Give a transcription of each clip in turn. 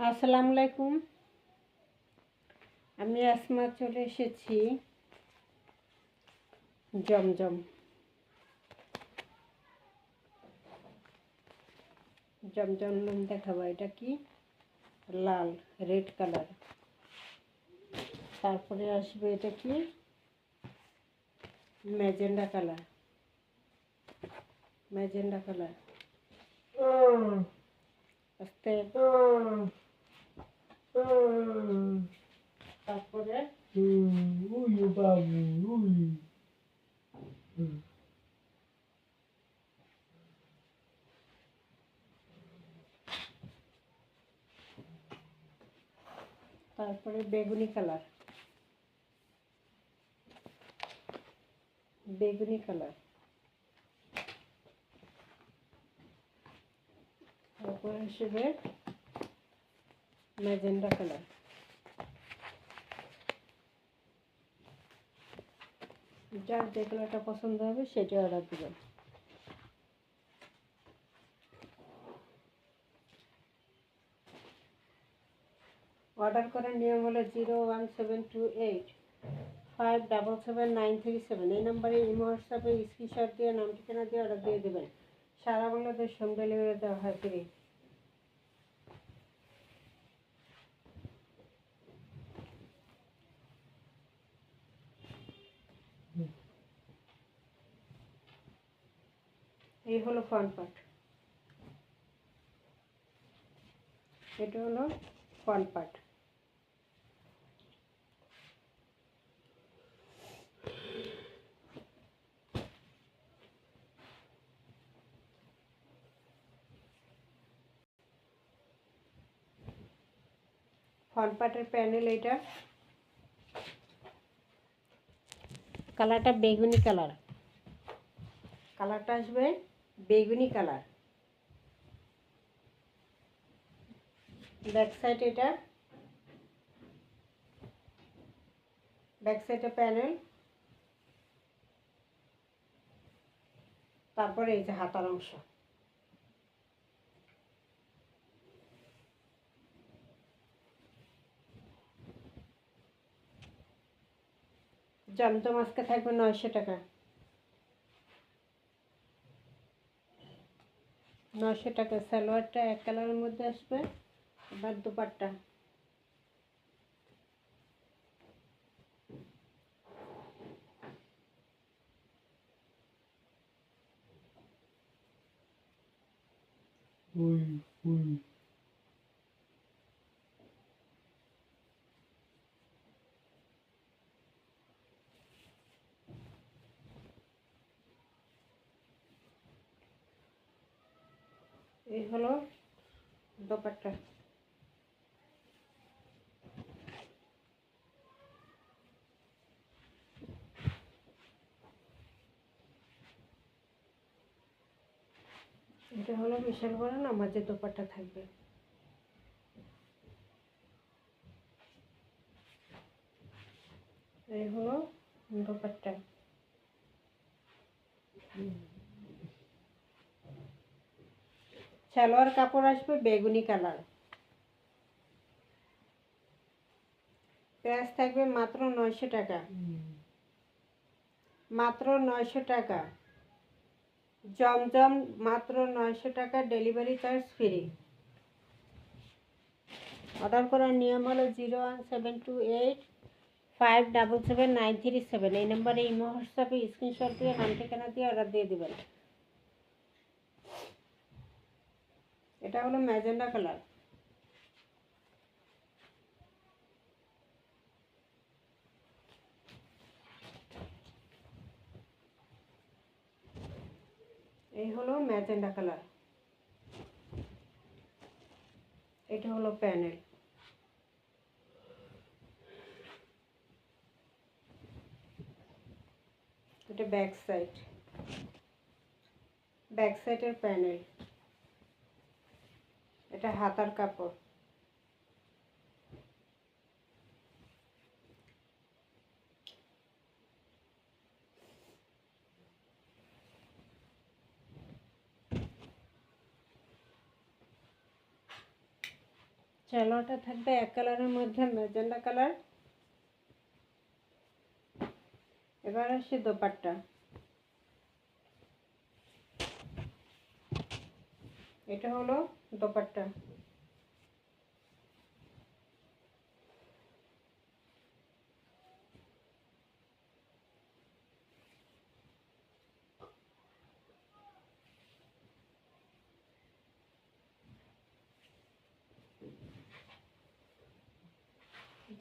আসসালামু আলাইকুম। আমি আসমা চলে এসেছি জমজম জমজম দেখাবো। এটা কি লাল রেড কালার। তারপরে আসবে এটা কি ম্যাজেন্ডা কালার। আস্তে তারপরে তারপরে বেগুনি কালার। তারপরে আসবে ম্যাজেন্ডা কালার। যার যে কালারটা পছন্দ হবে সেটা অর্ডার দেবেন। অর্ডার করার নিয়ম হলো 01728577937। এই নাম্বারে ইমো হোয়াটসঅ্যাপে স্ক্রিনশট দিয়ে নাম ঠিকানা দিয়ে অর্ডার দিয়ে দেবেন। সারা বাংলাদেশ হোম ডেলিভারি দেওয়া হয় ফ্রি। এই হলো ফ্রন্ট পার্ট। এটা হলো ফ্রন্ট পার্ট। ফ্রন্ট পার্টের প্যানেল এটা। কালারটা বেগুনি কালার। কালারটা আসবে বেগুনি কালার। ব্যাক সাইড এটা। ব্যাক সাইডে প্যানেল। তারপরে এই যে হাতার অংশ। জমজম আজকে থাকবে 900 টাকা। 900 টাকা। সালোয়ারটা এক কালারের মধ্যে আসবে। এবার দুপাট্টা। এই হলো দুপাট্টা। এটা হলো বিশাল বড় না, মাঝে দুপাট্টা থাকবে। এই হলো দুপাট্টা। সালোয়ার কাপড় আসবে বেগুনি কালার। প্রাইস থাকবে মাত্র 900 টাকা। মাত্র 900 টাকা। জমজম মাত্র 900 টাকা। Delivery charge free. অর্ডার করার নিয়ম হলো 01728577937। এই নম্বরে ইমো হোয়াটসঅ্যাপে স্ক্রিনশট দিয়ে নাম ঠিকানা দিয়ে অর্ডার দিয়ে দেবেন। এটা হলো ম্যাজেন্ডা কালার। এই হলো ম্যাজেন্ডা কালার। এটা হলো প্যানেল। এটা ব্যাক সাইড। ব্যাক সাইডের প্যানেল। এটা হাতার কাপড়। সালোয়ারটা থাকবে এক কালারের মধ্যে ম্যাজেন্ডা কালার। এবার আসি দোপাট্টা। এটা হলো দোপাট্টা।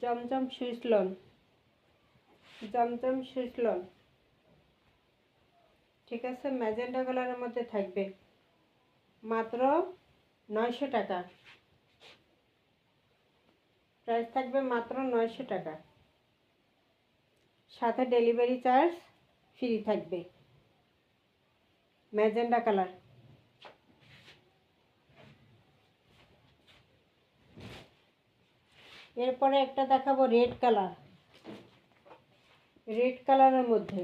জমজম সুইসলন, জমজম সুইসলন, ঠিক আছে। ম্যাজেন্ডা কালারের মধ্যে থাকবে, মাত্র 900 টাকা। প্রাইস থাকবে মাত্র 900 টাকা, সাথে ডেলিভারি চার্জ ফ্রি থাকবে। Magenta colour. এরপরে একটা দেখাবো রেড কালার, রেড কালারের মধ্যে।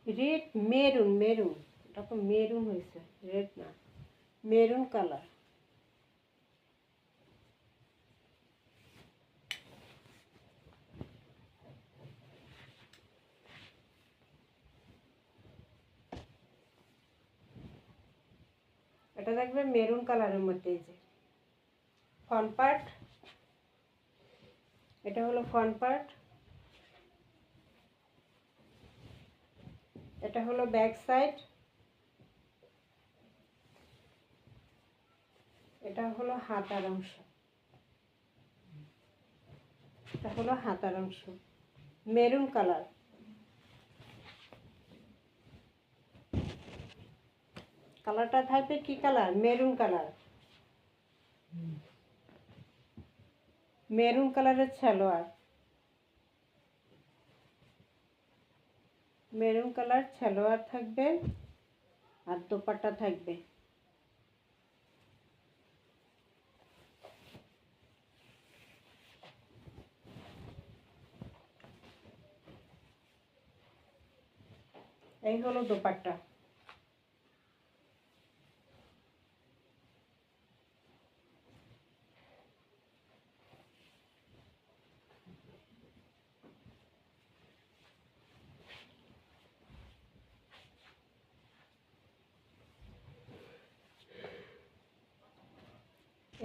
রেড মেরুন, মেরুন, এটা তো মেরুন হয়েছে, রেড না, মেরুন কালার। এটা দেখবে মেরুন কালারের মধ্যে। এই যে ফ্রন্ট পার্ট, এটা হলো ফ্রন্ট পার্ট, এটা হলো ব্যাক সাইড, এটা হলো হাতার অংশ, এটা হলো হাতার অংশ, মেরুন কালার। কালারটা থাকবে কি কালার? Maroon colour. মেরুন কালারের সালোয়ার, মেরুন কালার সালোয়ার থাকবে, আর দোপাট্টা থাকবে। এই হলো দোপাট্টা।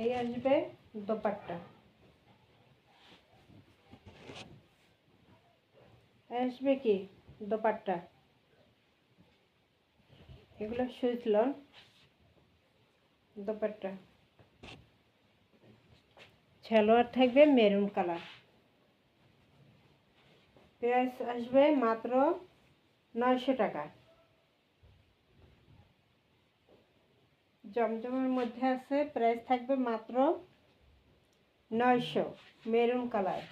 এই আসবে দোপাট্টা, আসবে কি দোপাট্টা। এগুলো সুইসলন দোপাট্টা। সালোয়ার থাকবে মেরুন কালার। প্রাইস আসবে মাত্র 900 টাকা। জমজমের মধ্যে আছে, প্রাইস থাকবে মাত্র 900, মেরুন কালার।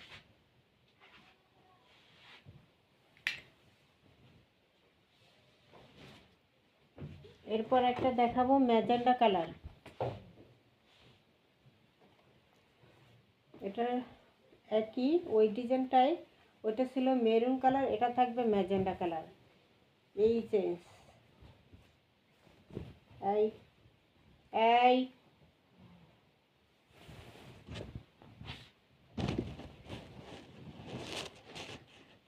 এরপর একটা দেখাবো ম্যাজেন্ডা কালার। এটা একই, ওই ডিজাইনটাই, ওইটা ছিল মেরুন কালার, এটা থাকবে ম্যাজেন্ডা কালার। এই চেঞ্জ। এই এই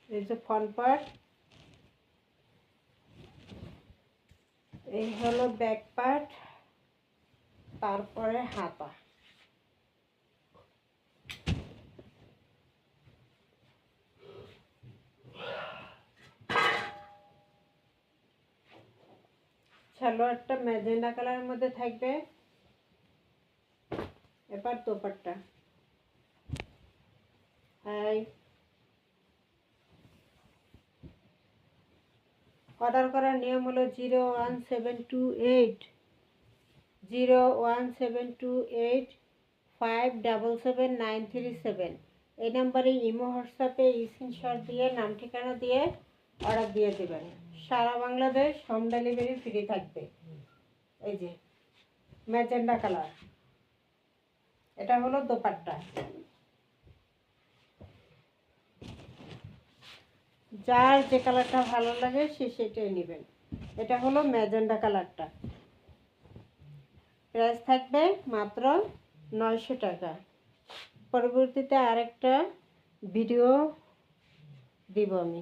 এই যে ফ্রন্ট পার্ট, এই হলো ব্যাক পার্ট, তারপরে হাতা। সালোয়ারটা ম্যাজেন্ডা কালারের মধ্যে থাকবে। এবার দোপাট্টা। এই অর্ডার করার নিয়ম হলো 01728 এই নাম্বারে ইমো হোয়াটসঅ্যাপে স্ক্রিনশট দিয়ে নাম ঠিকানা দিয়ে অর্ডার দিয়ে দেবেন। সারা বাংলাদেশ হোম ডেলিভারি ফ্রি থাকবে। এই যে ম্যাজেন্ডা কালার, এটা হলো দোপাট্টা। যার যে কালারটা ভালো লাগে সে সেটাই নেবেন। এটা হলো ম্যাজেন্ডা কালারটা। প্রাইস থাকবে মাত্র 900 টাকা। পরবর্তীতে আরেকটা ভিডিও দিব আমি।